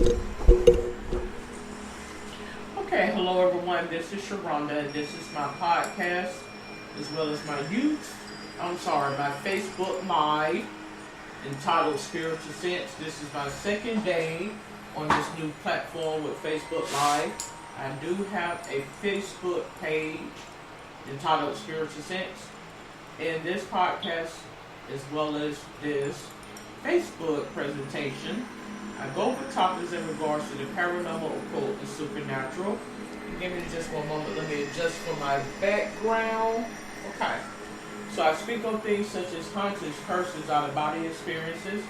Okay, hello everyone. This is Sharonda. This is my podcast as well as my Facebook Live entitled Spiritual Sense. This is my second day on this new platform with Facebook Live. I do have a Facebook page entitled Spiritual Sense. In this podcast, as well as this Facebook presentation, I go over topics in regards to the paranormal, occult, and supernatural. Give me just one moment. Let me adjust for my background. Okay. So I speak on things such as hauntings, curses, out-of-body experiences,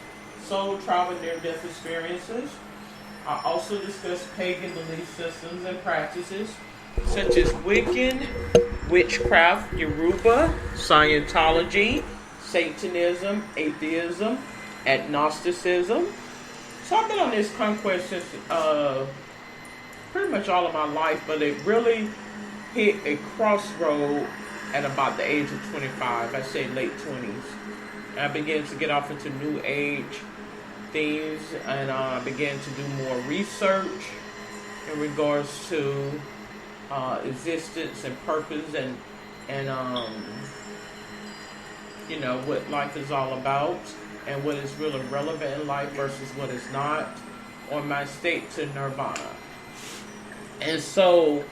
soul travel, near-death experiences. I also discuss pagan belief systems and practices such as Wiccan, witchcraft, Yoruba, Scientology, Satanism, atheism, agnosticism. So I've been on this conquest since pretty much all of my life, but it really hit a crossroad at about the age of 25. I say late 20s. I began to get off into new age things, and I began to do more research in regards to existence and purpose and what life is all about and what is really relevant in life versus what is not, on my state to nirvana. And so,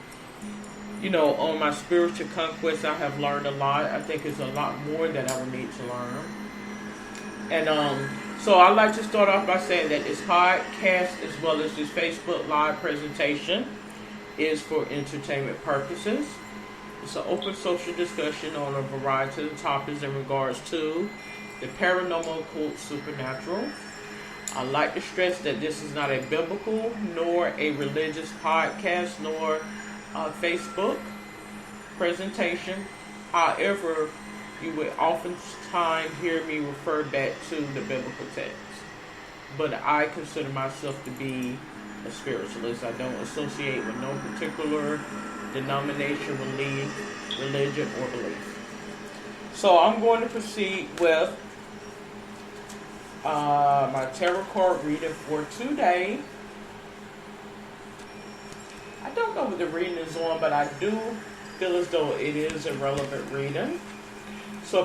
on my spiritual conquest, I have learned a lot. I think it's a lot more that I would need to learn. And so I'd like to start off by saying that this podcast, as well as this Facebook Live presentation, is for entertainment purposes. It's an open social discussion on a variety of topics in regards to the paranormal, occult, supernatural. I'd like to stress that this is not a biblical nor a religious podcast nor a Facebook presentation. However, you would oftentimes hear me refer back to the biblical text. But I consider myself to be a spiritualist. I don't associate with no particular denomination, religion, or belief. So I'm going to proceed with my tarot card reading for today. I don't know what the reading is on, but I do feel as though it is a relevant reading. So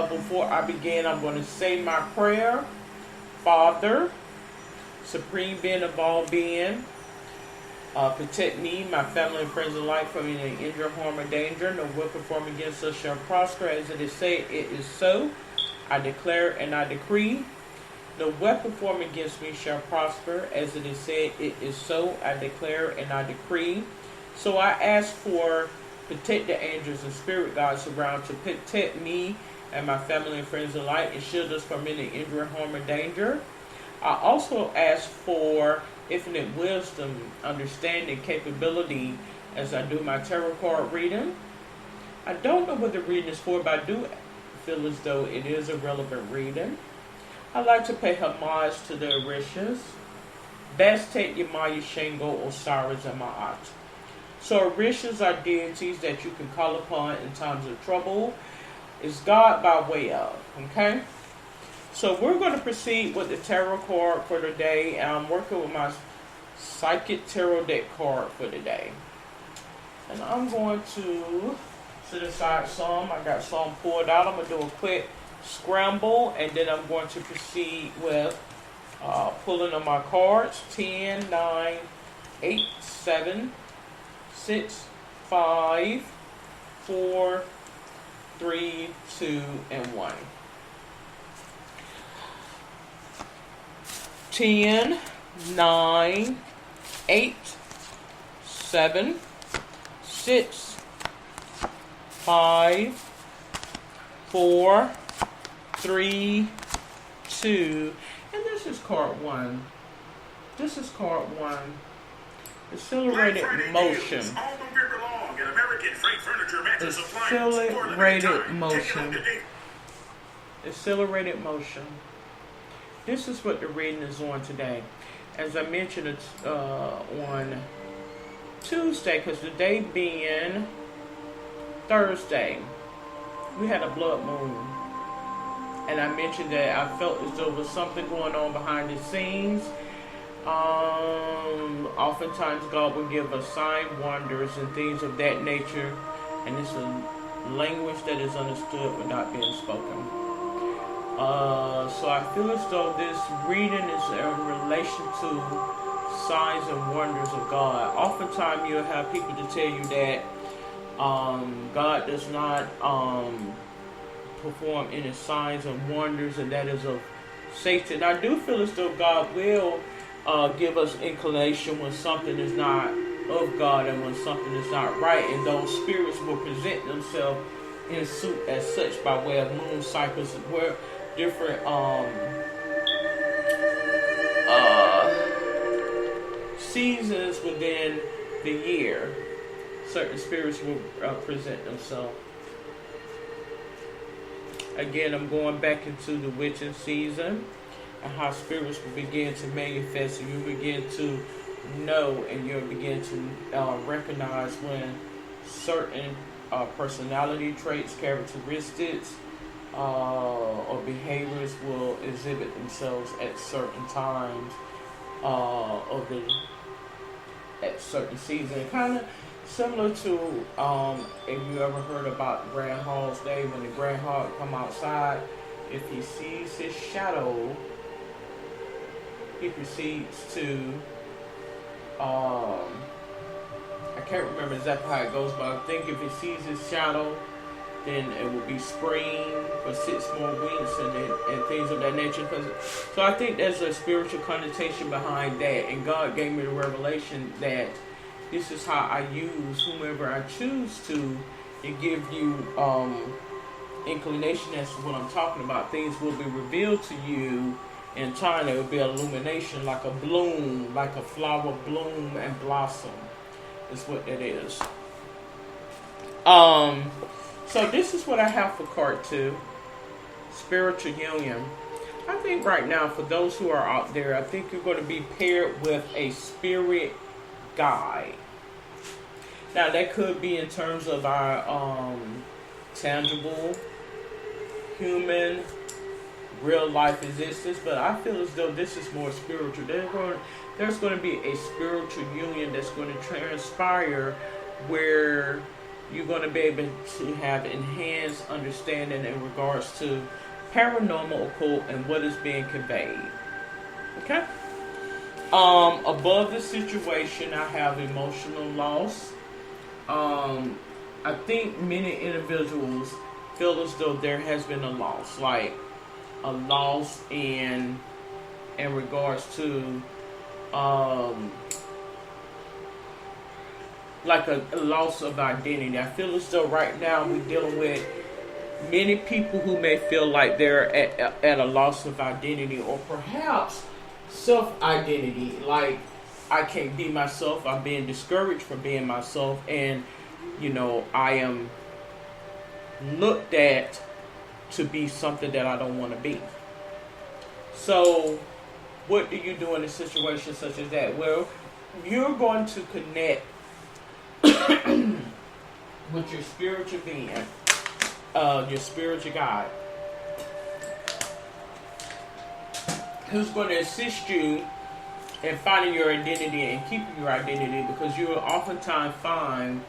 before I begin, I'm going to say my prayer. Father, Supreme Being of all being, protect me, my family, and friends alike from any injury, harm, or danger. No weapon formed against us shall prosper. As it is said, it is so. I declare and I decree, no weapon formed against me shall prosper. As it is said, it is so. I declare and I decree. So I ask for protect the angels and spirit guides around to protect me and my family and friends alike and shield us from any injury, harm, or danger. I also ask for infinite wisdom, understanding, capability as I do my tarot card reading. I don't know what the reading is for, but I do feel as though it is a relevant reading. I'd like to pay homage to the Orishas, Bastet, Yamaya, Shango, Osiris, and Ma'at. So Orishas are deities that you can call upon in times of trouble. It's God by way of, okay? So we're going to proceed with the tarot card for today, and I'm working with my Psychic Tarot deck card for today. And I'm going to set aside some. I got some pulled out. I'm going to do a quick scramble, and then I'm going to proceed with pulling on my cards. 10, 9, 8, 7, 6, 5, 4, 3, 2, and 1. 10, 9, 8, 7, 6, 5, 4, 3, 2, and this is card 1. This is card 1. Accelerated motion. Accelerated motion. Accelerated motion. This is what the reading is on today. As I mentioned, it's on Tuesday, because the day being Thursday, we had a blood moon. And I mentioned that I felt as though there was something going on behind the scenes Oftentimes God will give us sign wonders and things of that nature, and it's a language that is understood without being spoken. So I feel as though this reading is in relation to signs and wonders of God. Oftentimes you'll have people to tell you that God does not perform any signs and wonders, and that is of Satan. I do feel as though God will give us inclination when something is not of God and when something is not right, and those spirits will present themselves in suit as such by way of moon cycles, where different seasons within the year, certain spirits will present themselves. Again, I'm going back into the witching season and how spirits will begin to manifest, and you begin to know and you'll begin to recognize when certain personality traits, characteristics, or behaviors will exhibit themselves at certain times at certain seasons. Kind of similar to if you ever heard about Groundhog's Day, when the groundhog come outside, if he sees his shadow, he proceeds to I can't remember exactly how it goes, but I think if he sees his shadow, then it will be spring for 6 more weeks and things of that nature. So I think there's a spiritual connotation behind that, and God gave me the revelation that this is how I use whomever I choose to give you inclination as to what I'm talking about. Things will be revealed to you in time. It will be illumination, like a bloom, like a flower bloom and blossom is what that is. So this is what I have for card 2, spiritual union. I think right now, for those who are out there, I think you're going to be paired with a spirit guide. Now that could be in terms of our tangible, human, real life existence, but I feel as though this is more spiritual. There's going to be a spiritual union that's going to transpire where you're going to be able to have enhanced understanding in regards to paranormal, occult, and what is being conveyed. Okay? Above the situation, I have emotional loss. I think many individuals feel as though there has been a loss, like a loss in regards to like a loss of identity. I feel as though right now we're dealing with many people who may feel like they're at a loss of identity, or perhaps self-identity. Like, I can't be myself. I'm being discouraged from being myself, and I am looked at to be something that I don't want to be. So what do you do in a situation such as that? Well, you're going to connect with your spiritual being, your spiritual guide, who's going to assist you in finding your identity and keeping your identity, because you will oftentimes find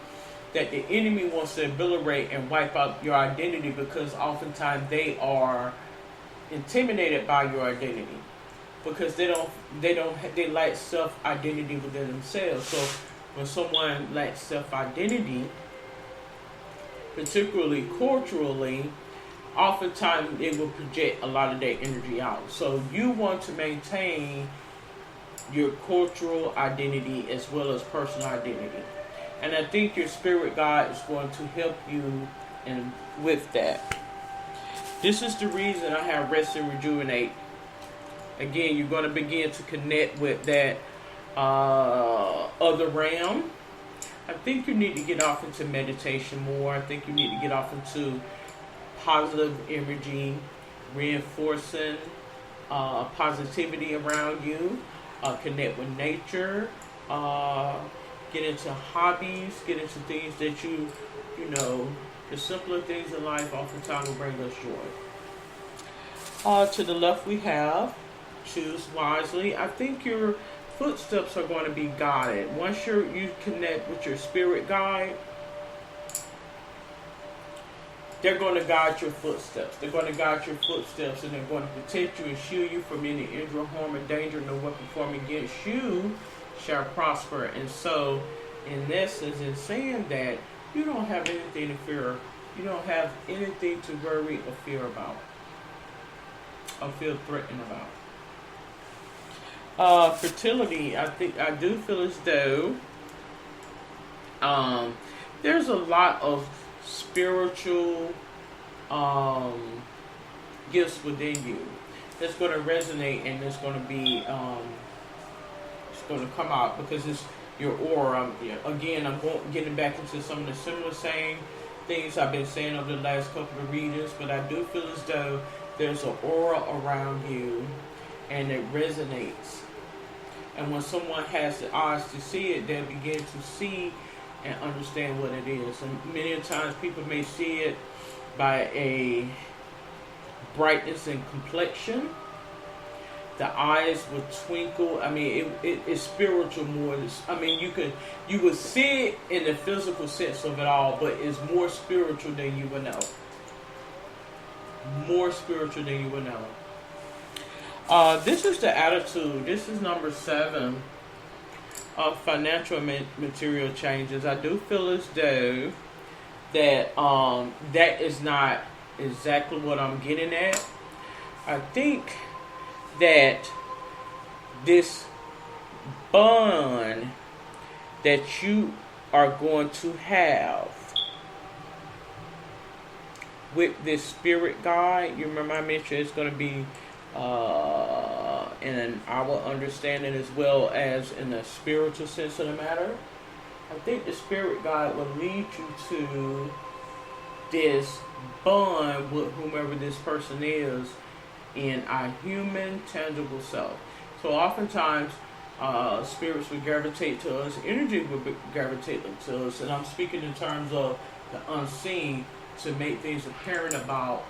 that the enemy wants to obliterate and wipe out your identity, because oftentimes they are intimidated by your identity, because they lack self-identity within themselves. So when someone lacks self-identity, particularly culturally, oftentimes it will project a lot of their energy out. So you want to maintain your cultural identity as well as personal identity. And I think your spirit guide is going to help you with that. This is the reason I have rest and rejuvenate. Again, you're going to begin to connect with that other realm. I think you need to get off into meditation more. I think you need to get off into positive energy, reinforcing positivity around you. Connect with nature. Get into hobbies. Get into things that the simpler things in life oftentimes will bring us joy. To the left we have choose wisely. I think you're footsteps are going to be guided. Once you connect with your spirit guide, they're going to guide your footsteps. They're going to guide your footsteps, and they're going to protect you and shield you from any injury, harm, or danger. No weapon formed against you shall prosper. And so, in essence, in saying that, you don't have anything to fear. You don't have anything to worry or fear about, or feel threatened about. Fertility, I do feel as though there's a lot of spiritual gifts within you that's going to resonate, and it's going to be it's going to come out because it's your aura. Again, I'm getting back into some of the similar same things I've been saying over the last couple of readings, but I do feel as though there's an aura around you and it resonates. And when someone has the eyes to see it, they begin to see and understand what it is. And many times people may see it by a brightness in complexion. The eyes would twinkle. I mean, it's spiritual more. I mean, you would see it in the physical sense of it all, but it's more spiritual than you would know. More spiritual than you would know. This is the attitude. This is number 7 of financial material changes. I do feel as though that that is not exactly what I'm getting at. I think that this bond that you are going to have with this spirit guide, you remember I mentioned it's going to be in our understanding as well as in the spiritual sense of the matter. I think the spirit guide will lead you to this bond with whomever this person is in our human tangible self. So oftentimes spirits would gravitate to us, energy would gravitate to us, and I'm speaking in terms of the unseen to make things apparent about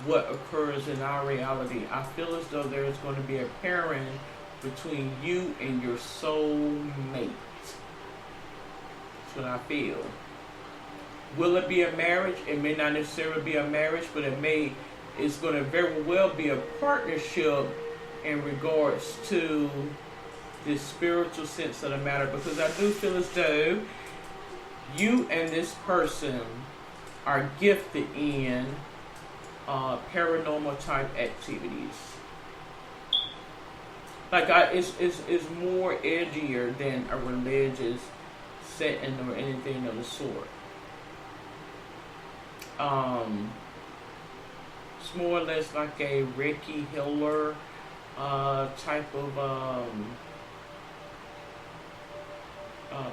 what occurs in our reality. I feel as though there is going to be a pairing between you and your soul mate. That's what I feel. Will it be a marriage? It may not necessarily be a marriage, but it's going to very well be a partnership in regards to this spiritual sense of the matter, because I do feel as though you and this person are gifted in paranormal type activities. Like it's more edgier than a religious setting or anything of the sort. It's more or less like a Reiki healer type of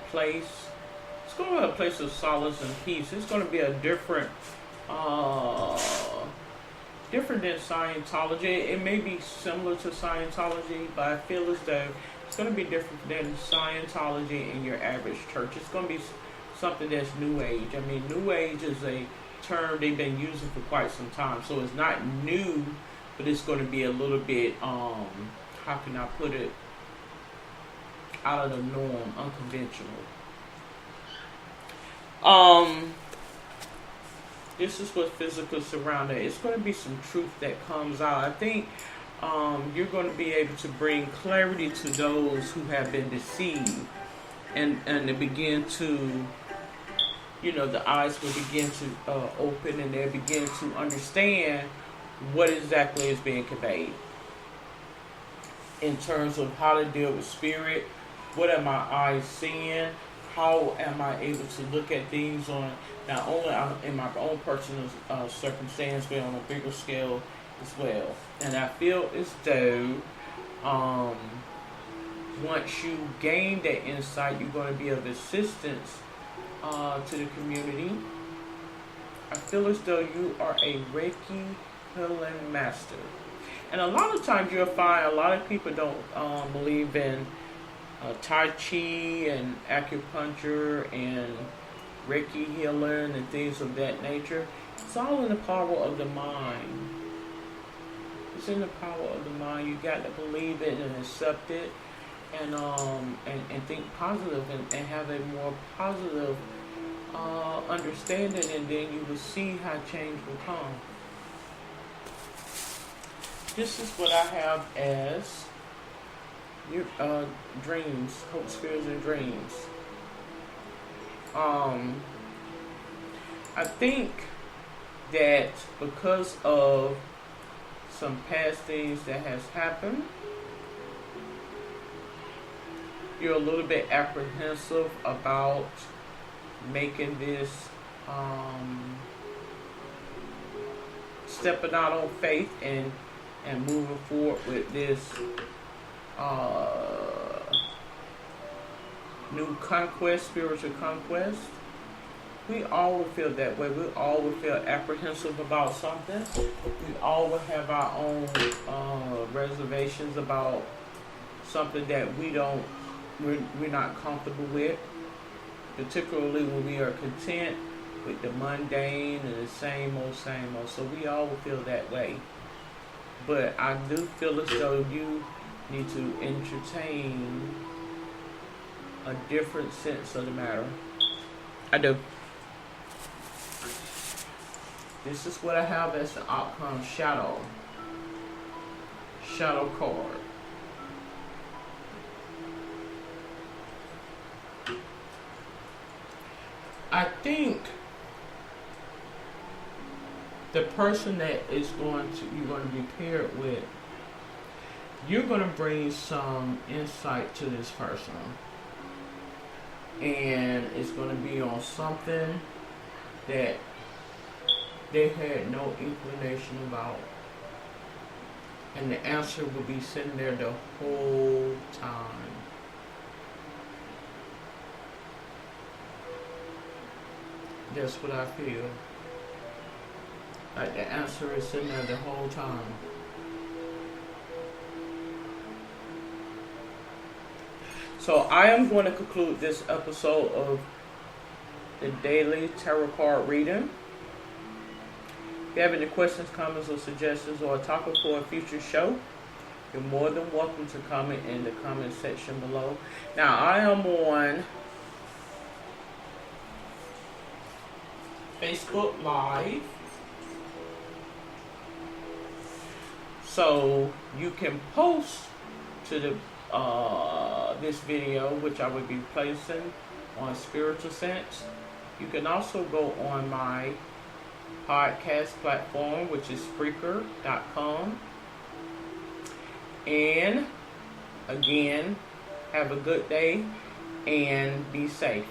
place. It's going to be a place of solace and peace. It's going to be a different than Scientology. It may be similar to Scientology, but I feel as though it's going to be different than Scientology in your average church. It's going to be something that's New Age. I mean, New Age is a term they've been using for quite some time, so it's not new, but it's going to be a little bit, how can I put it, out of the norm, unconventional. This is what physical surrounding. It's going to be some truth that comes out. I think you're going to be able to bring clarity to those who have been deceived, and they begin to, the eyes will begin to open, and they'll begin to understand what exactly is being conveyed in terms of how to deal with spirit. What are my eyes seeing? How am I able to look at things on not only in my own personal circumstance, but on a bigger scale as well? And I feel as though once you gain that insight, you're going to be of assistance to the community. I feel as though you are a Reiki healing master. And a lot of times you'll find a lot of people don't believe in Tai Chi and acupuncture and Reiki healing and things of that nature. It's all in the power of the mind. It's in the power of the mind. You got to believe it and accept it. and think positive and have a more positive understanding, and then you will see how change will come. This is what I have as your dreams, hopes, fears, and dreams. I think that because of some past things that has happened, you're a little bit apprehensive about making this stepping out on faith and moving forward with this new conquest, spiritual conquest. We all will feel that way. We all will feel apprehensive about something. We all will have our own reservations about something that we're not comfortable with, particularly when we are content with the mundane and the same old, same old. So we all will feel that way. But I do feel as though you need to entertain a different sense of the matter. I do. This is what I have as the outcome shadow card. I think the person that you're going to be paired with, you're going to bring some insight to this person. And it's going to be on something that they had no inclination about. And the answer will be sitting there the whole time. That's what I feel. Like the answer is sitting there the whole time. So I am going to conclude this episode of the Daily Tarot Card Reading. If you have any questions, comments, or suggestions, or a topic for a future show, you're more than welcome to comment in the comment section below. Now, I am on Facebook Live, so you can post to the this video, which I will be placing on Spiritual Sense. You can also go on my podcast platform, which is Spreaker.com. And again, have a good day and be safe.